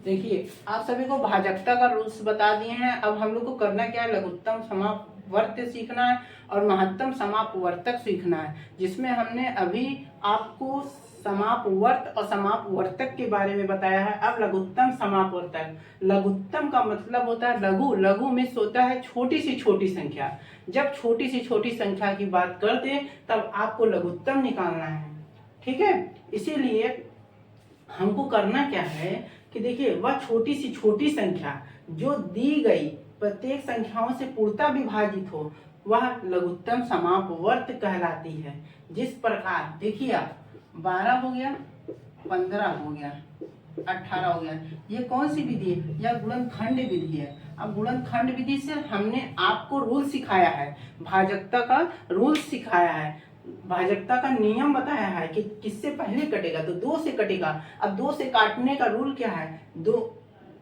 देखिए आप सभी को भाजकता का रूल्स बता दिए हैं। अब हम लोग को करना क्या है, लघुत्तम समापवर्त सीखना है और महत्तम समापवर्तक सीखना है, जिसमें हमने अभी आपको समापवर्त और समापवर्तक के बारे में बताया है। अब लघुत्तम समापवर्तक, लघुत्तम का मतलब होता है लघु, लघु में होता है छोटी सी छोटी संख्या। जब छोटी सी छोटी संख्या की बात करते हैं तब आपको लघुत्तम निकालना है, ठीक है। इसीलिए हमको करना क्या है कि देखिए वह छोटी सी छोटी संख्या जो दी गई प्रत्येक संख्याओं से पूर्णतः विभाजित हो वह लघुत्तम समापवर्त कहलाती है। जिस प्रकार देखिए आप 12 हो गया, 15 हो गया, 18 हो गया, ये कौन सी विधि है, यह गुणनखंड विधि है। अब गुणनखंड विधि से हमने आपको रूल सिखाया है, भाजकता का रूल सिखाया है, भाजकता का नियम बताया है कि किससे पहले कटेगा, तो 2 से कटेगा। अब 2 से काटने का रूल क्या है, 2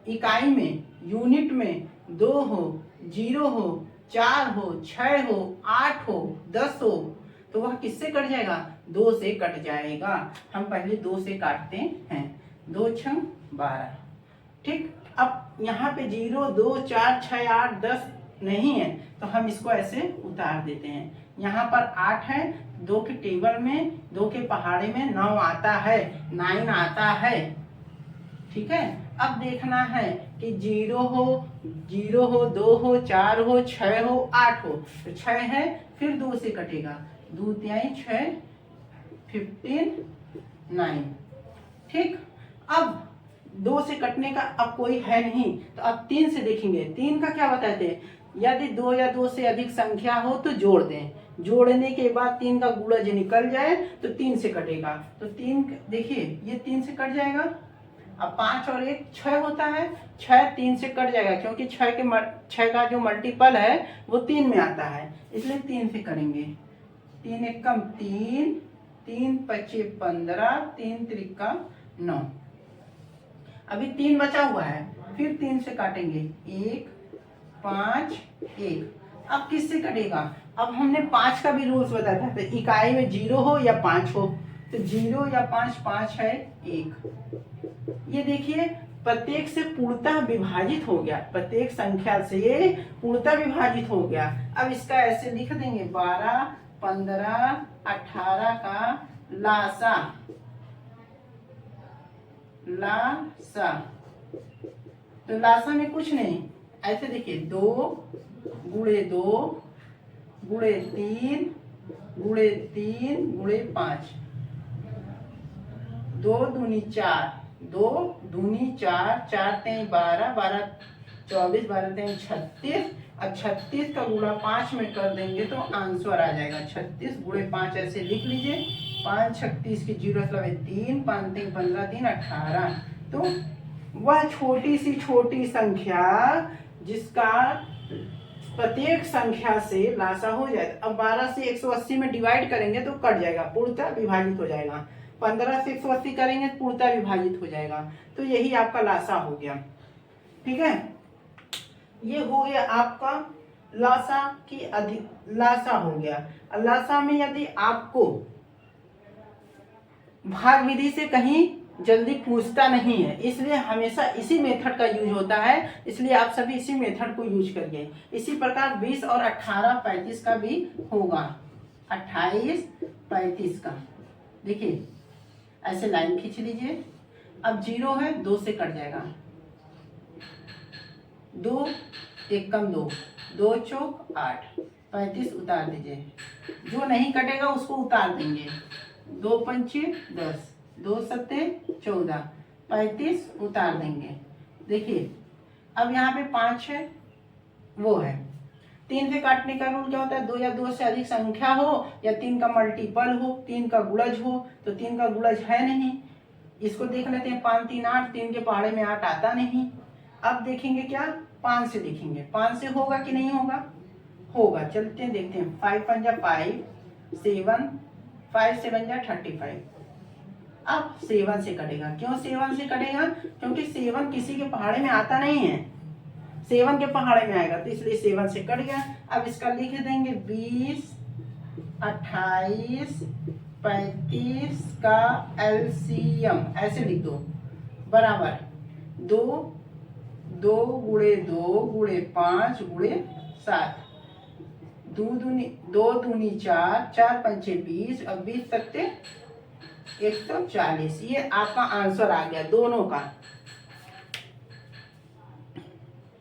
इकाई में, यूनिट में 2 हो, 0 हो, 4 हो, 6 हो, 8 हो, 10 हो, तो वह किससे कट जाएगा, 2 से कट जाएगा। हम पहले 2 से काटते हैं, 2 छंग 12, ठीक। अब यहाँ पे 0, 2, 4, 6, 8, 10 नहीं है तो हम इसको ऐसे उतार देते हैं। यहाँ पर 8 है, 2 के टेबल में, 2 के पहाड़े में 9 आता है, 9 आता है, ठीक है। अब देखना है कि 0 हो, 0 हो, 2 हो, 4 हो, 6 हो, 8 हो, तो 6 है, फिर 2 से कटेगा, 2 तिहाई 6, 15, 9, ठीक। अब 2 से कटने का अब कोई है नहीं तो अब 3 से देखेंगे। 3 का क्या बताते हैं, यदि 2 या 2 से अधिक संख्या हो तो जोड़ दें, जोड़ने के बाद 3 का गुणज निकल जाए तो 3 से कटेगा, तो 3 देखिए ये 3 से कट जाएगा। अब 5 और 1 6 होता है, 6 3 से कट जाएगा क्योंकि 6 का जो मल्टीपल है वो 3 में आता है, इसलिए 3 से करेंगे। 3 एकम 3, 3 पचे 15, 3 त्रिका 9। अभी 3 बचा हुआ है, फिर 3 से काटेंगे, 1, 5, 1। अब किससे कटेगा, अब हमने 5 का भी रूल्स बताया था, तो इकाई में 0 हो या 5 हो, तो 0 या 5, 5 है 1। ये देखिए प्रत्येक से पूर्णतः विभाजित हो गया, प्रत्येक संख्या से पूर्णतः विभाजित हो गया। अब इसका ऐसे लिख देंगे 12, 15, 18 का लासा, लासा, तो लासा में कुछ नहीं, ऐसे देखिए 2 गुणे 2 गुणे 3 गुणे 3 गुणे 5, 2 दूनी 4, 2 दूनी 4, 4 तेई 12, 12 24, 12 तेई 36। अब 36 का गुणा 5 में कर देंगे तो आंसर आ जाएगा 36 गुणे 5, ऐसे लिख लीजिए। 5 36 की 0 मतलब 3, 5 3 15, 3 18। तो वह छोटी सी छोटी संख्या जिसका प्रत्येक संख्या से लासा हो जाए, अब 12 से 180 में डिवाइड करेंगे तो कट जाएगा, पूर्णतः विभाजित हो जाएगा। 15 से 180 करेंगे तो पूर्णतः विभाजित हो जाएगा, तो यही आपका लासा हो गया, ठीक है। ये हो गया आपका लासा की अधिक, लासा हो गया। लासा में यदि आपको भाग विधि से कहीं जल्दी पूछता नहीं है, इसलिए हमेशा इसी मेथड का यूज होता है, इसलिए आप सभी इसी मेथड को यूज करिए। इसी प्रकार 20 और 18 35 का भी होगा, 28 35 का देखिए ऐसे लाइन खींच लीजिए। अब 0 है, 2 से कट जाएगा, 2 1 कम 2, 2 चौक 8, 35 उतार दीजिए, जो नहीं कटेगा उसको उतार देंगे, 2 पंचे 10, 2 सत्ते 14, 35 उतार देंगे। देखिए अब यहाँ पे 5 है, वो है। 3 से काटने का रूल क्या होता है, 2 या 2 से अधिक संख्या हो या 3 का मल्टीपल हो, 3 का गुणज हो, तो 3 का गुणज है नहीं, इसको देख लेते हैं। 5 3 8, 3 के पहाड़े में 8 आता नहीं। अब देखेंगे क्या, 5 से देखेंगे, 5 से होगा कि नहीं होगा, होगा, चलते हैं देखते हैं। 5 पंजा 5, 7, 5 7 जा 35। अब 7 से कटेगा, क्यों 7 से कटेगा, क्योंकि 7 किसी के पहाड़े में आता नहीं है, 7 के पहाड़े में आएगा, तो इसलिए 7 से कट गया। अब इसका लिख देंगे 20 28 35 का एलसीएम, ऐसे लिख दो, बराबर दो, 2 गुणे 2 गुणे 5 गुणे 7, 2 दूनी 4, 4 पंचे 20 और 20 सत्ते 140। ये आपका आंसर आ गया दोनों का।